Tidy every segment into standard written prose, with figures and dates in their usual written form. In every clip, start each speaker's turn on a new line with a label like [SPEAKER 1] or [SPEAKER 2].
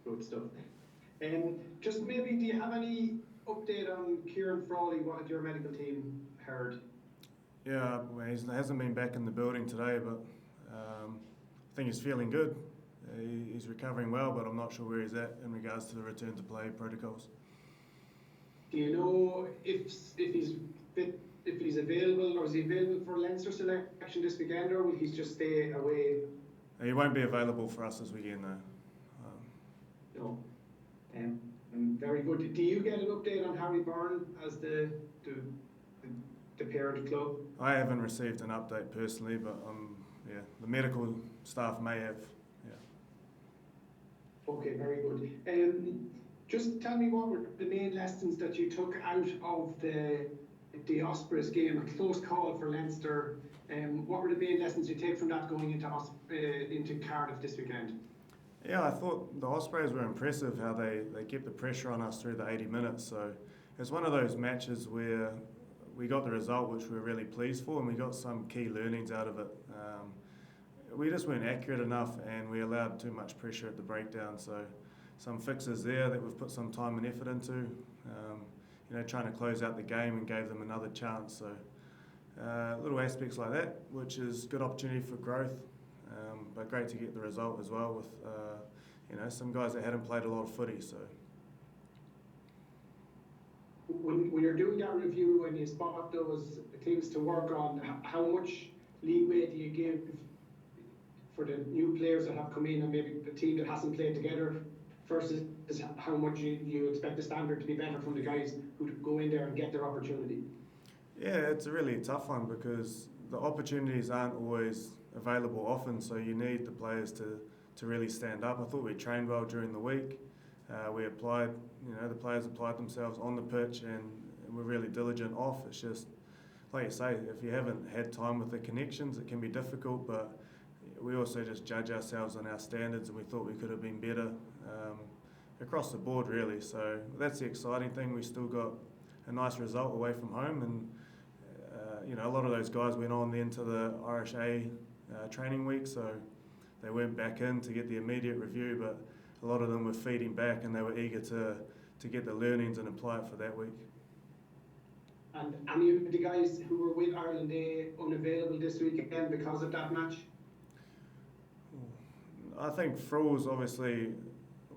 [SPEAKER 1] Good stuff. Just maybe, do you have any update on Kieran Frawley? What had your medical team heard?
[SPEAKER 2] Yeah, well, he hasn't been back in the building today, but I think he's feeling good. He's recovering well, but I'm not sure where he's at in regards to the return to play protocols.
[SPEAKER 1] Do you know if he's fit, if he's available, or is he available for Leinster selection this weekend, or will he just stay away?
[SPEAKER 2] He won't be available for us this weekend, though.
[SPEAKER 1] No. Very good. Do you get an update on Harry Byrne as the parent club?
[SPEAKER 2] I haven't received an update personally, but the medical staff may have. Yeah.
[SPEAKER 1] Okay, very good. Just tell me, what were the main lessons that you took out of the Ospreys game, a close call for Leinster? What were the main lessons you take from that going into Cardiff this weekend?
[SPEAKER 2] Yeah, I thought the Ospreys were impressive how they kept the pressure on us through the 80 minutes. So it's one of those matches where we got the result, which we were really pleased for, and we got some key learnings out of it. We just weren't accurate enough, and we allowed too much pressure at the breakdown. So some fixes there that we've put some time and effort into, trying to close out the game, and gave them another chance. So little aspects like that, which is good opportunity for growth, but great to get the result as well with some guys that hadn't played a lot of footy. So
[SPEAKER 1] when you're doing that review and you spot those things to work on, how much leeway do you give for the new players that have come in and maybe the team that hasn't played together, versus how much you expect the standard to be better from the guys who go in there and get their opportunity?
[SPEAKER 2] Yeah, it's a really tough one because the opportunities aren't always available often, so you need the players to really stand up. I thought we trained well during the week. We applied, the players applied themselves on the pitch and were really diligent off. It's just, like you say, if you haven't had time with the connections, it can be difficult, but we also just judge ourselves on our standards, and we thought we could have been better across the board, really. So that's the exciting thing. We still got a nice result away from home, and a lot of those guys went on then to the Irish A training week, so they went back in to get the immediate review, but a lot of them were feeding back, and they were eager to get the learnings and apply it for that week.
[SPEAKER 1] And any of the guys who were with Ireland A unavailable this weekend because of that match?
[SPEAKER 2] I think Frawls, obviously,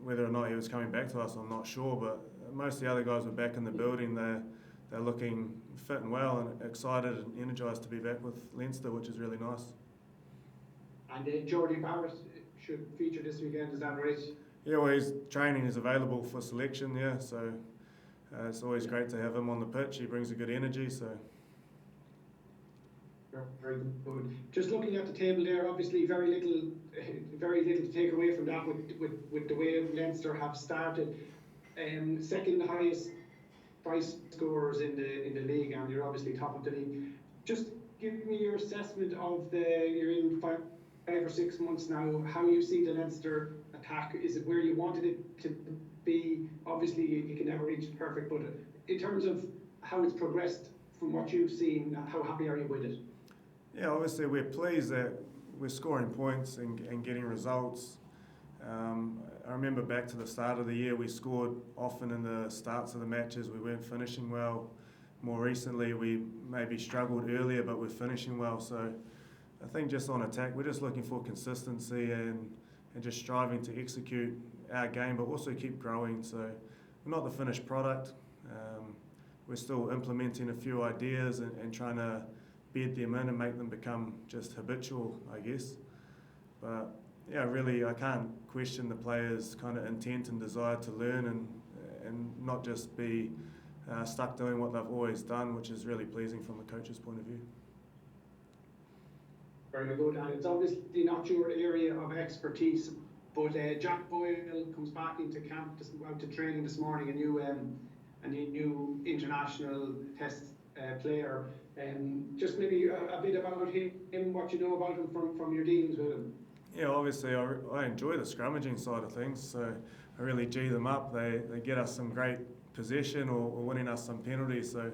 [SPEAKER 2] whether or not he was coming back to us, I'm not sure, but most of the other guys were back in the building. They're looking fit and well and excited and energised to be back with Leinster, which is really nice.
[SPEAKER 1] And Jordy Barrett should feature this weekend, is that right?
[SPEAKER 2] Yeah, well, his training is available for selection, yeah, so it's always great to have him on the pitch. He brings a good energy, so.
[SPEAKER 1] Very good. Just looking at the table there, obviously very little to take away from that with the way Leinster have started. Second highest price scorers in the league, and you're obviously top of the league. Just give me your assessment of you're in 5 or 6 months now, how you see the Leinster attack. Is it where you wanted it to be? Obviously you can never reach perfect, but in terms of how it's progressed from what you've seen, how happy are you with it?
[SPEAKER 2] Yeah, obviously we're pleased that we're scoring points and getting results. I remember back to the start of the year, we scored often in the starts of the matches. We weren't finishing well. More recently, we maybe struggled earlier, but we're finishing well. So I think just on attack, we're just looking for consistency and just striving to execute our game, but also keep growing. So we're not the finished product. We're still implementing a few ideas and trying to bed them in and make them become just habitual, I guess. But yeah, really, I can't question the players' kind of intent and desire to learn and not just be stuck doing what they've always done, which is really pleasing from the coach's point of view.
[SPEAKER 1] Very good, and it's obviously not your area of expertise, but Jack Boyle comes back into camp, out to training this morning, a new international test player. Just maybe a bit about him, what you know about him from your dealings with him.
[SPEAKER 2] Yeah, obviously I enjoy the scrummaging side of things, so I really G them up. They get us some great possession or winning us some penalties. So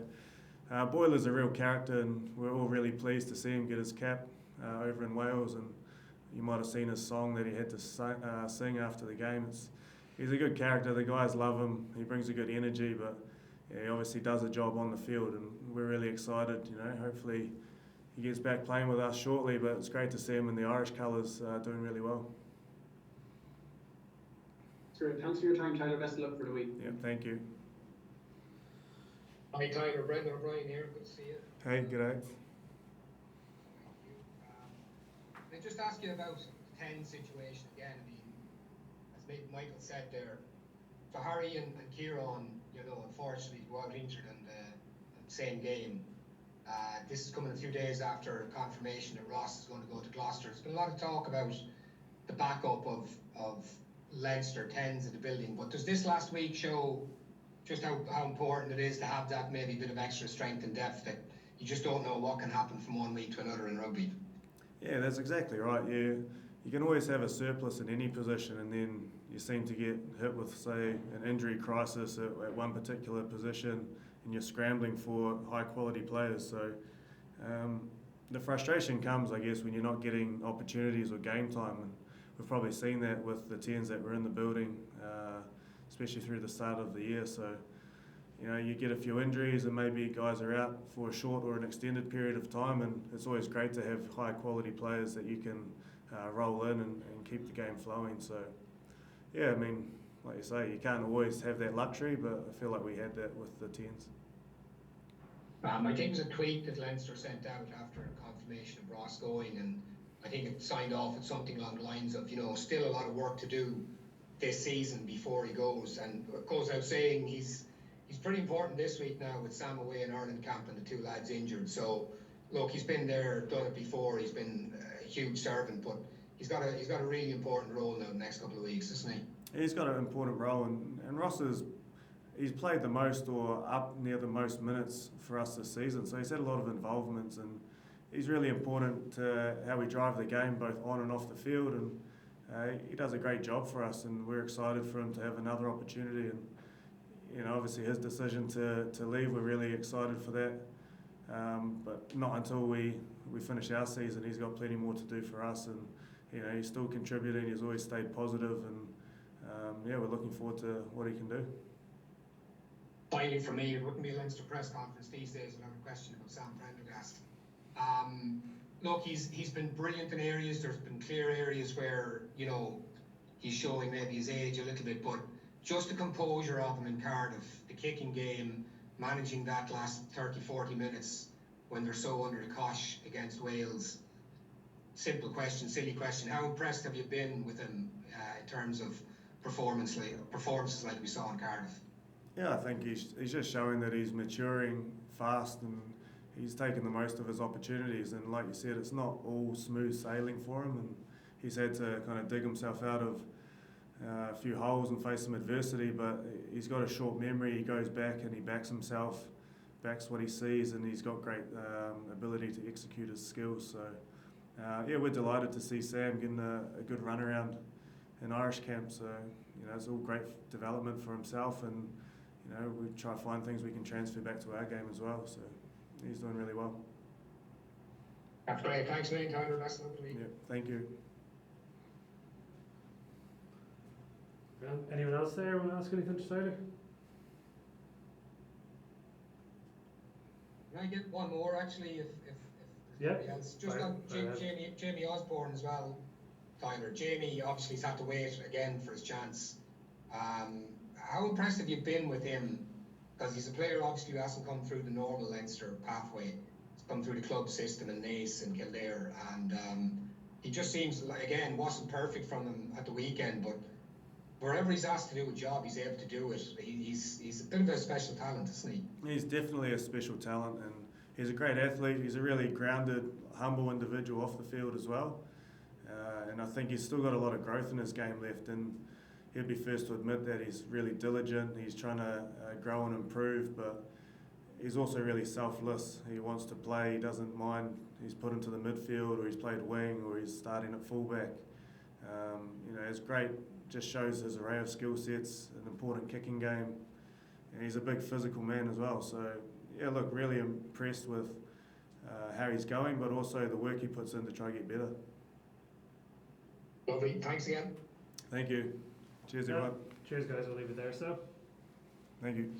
[SPEAKER 2] Boyle is a real character, and we're all really pleased to see him get his cap over in Wales. And you might have seen his song that he had to sing after the game. he's a good character. The guys love him. He brings a good energy, but yeah, he obviously does a job on the field, and we're really excited. Hopefully he gets back playing with us shortly. But it's great to see him in the Irish colours doing really well.
[SPEAKER 1] Great. Thanks for your time, Tyler. Best of luck for the week.
[SPEAKER 2] Yeah, thank you.
[SPEAKER 3] Hi Tyler, Brendan O'Brien here. Good to see you.
[SPEAKER 2] Hey, g'day.
[SPEAKER 3] I just ask you about the 10 situation again. I mean, as Michael said there, so Harry and Kieran, unfortunately go out injured in the same game. This is coming a few days after confirmation that Ross is going to go to Gloucester. There's been a lot of talk about the backup of Leinster 10s in the building, but does this last week show just how important it is to have that maybe bit of extra strength and depth, that you just don't know what can happen from one week to another in rugby?
[SPEAKER 2] Yeah, that's exactly right. You can always have a surplus in any position, and then you seem to get hit with, say, an injury crisis at one particular position, and you're scrambling for high-quality players. So the frustration comes, I guess, when you're not getting opportunities or game time. And we've probably seen that with the 10s that were in the building, especially through the start of the year. So, you get a few injuries and maybe guys are out for a short or an extended period of time, and it's always great to have high quality players that you can roll in and keep the game flowing. So, yeah, I mean, like you say, you can't always have that luxury, but I feel like we had that with the 10s.
[SPEAKER 3] I think it was a tweet that Leinster sent out after confirmation of Ross going, and I think it signed off with something along the lines of, still a lot of work to do this season before he goes. And it goes out saying he's pretty important this week now with Sam away in Ireland camp and the two lads injured. So, look, he's been there, done it before. He's been a huge servant, but he's got a really important role now in the next couple of weeks, isn't he?
[SPEAKER 2] He's got an important role, and Ross he's played the most or up near the most minutes for us this season. So he's had a lot of involvements, and he's really important to how we drive the game both on and off the field, and he does a great job for us, and we're excited for him to have another opportunity. And obviously his decision to leave, we're really excited for that, but not until we finish our season. He's got plenty more to do for us, and he's still contributing. He's always stayed positive, and we're looking forward to what he can do.
[SPEAKER 3] Finally, for me, it wouldn't be a Leinster press conference these days without a question about Sam Prendergast. Look, he's been brilliant in areas. There's been clear areas where he's showing maybe his age a little bit, but just the composure of him in Cardiff, the kicking game, managing that last 30-40 minutes when they're so under the cosh against Wales. Simple question, silly question. How impressed have you been with him in terms of performances like we saw in Cardiff?
[SPEAKER 2] Yeah, I think he's just showing that he's maturing fast, and he's taken the most of his opportunities. And like you said, it's not all smooth sailing for him, and he's had to kind of dig himself out of a few holes and face some adversity, but he's got a short memory. He goes back and he backs himself, backs what he sees, and he's got great ability to execute his skills. So, we're delighted to see Sam getting a good run around in Irish camp. So, it's all great development for himself, and we try to find things we can transfer back to our game as well. So, he's doing really well.
[SPEAKER 3] That's great. Thanks, mate. Tyler, best of luck.
[SPEAKER 2] Yeah, thank you.
[SPEAKER 4] Anyone else there want to ask anything to Tyler?
[SPEAKER 3] Can I get one more, actually, if anybody else? Just on Jamie Osborne as well, Tyler. Jamie obviously has had to wait again for his chance. How impressed have you been with him? Because he's a player, obviously, who hasn't come through the normal Leinster pathway. He's come through the club system in Naas and Kildare, and he just seems like, again, wasn't perfect from him at the weekend, but wherever he's asked to do a job, he's able to do it. He's a bit of a special talent, isn't he?
[SPEAKER 2] He's definitely a special talent, and he's a great athlete. He's a really grounded, humble individual off the field as well. And I think he's still got a lot of growth in his game left, and he'll be first to admit that he's really diligent. He's trying to grow and improve, but he's also really selfless. He wants to play. He doesn't mind. He's put into the midfield, or he's played wing, or he's starting at fullback. It's great. Just shows his array of skill sets, an important kicking game, and he's a big physical man as well. So, look, really impressed with how he's going, but also the work he puts in to try to get better.
[SPEAKER 3] Lovely. Thanks again.
[SPEAKER 2] Thank you. Cheers,
[SPEAKER 4] Yeah.
[SPEAKER 2] everyone.
[SPEAKER 4] Cheers, guys. We'll leave it there. So.
[SPEAKER 2] Thank you.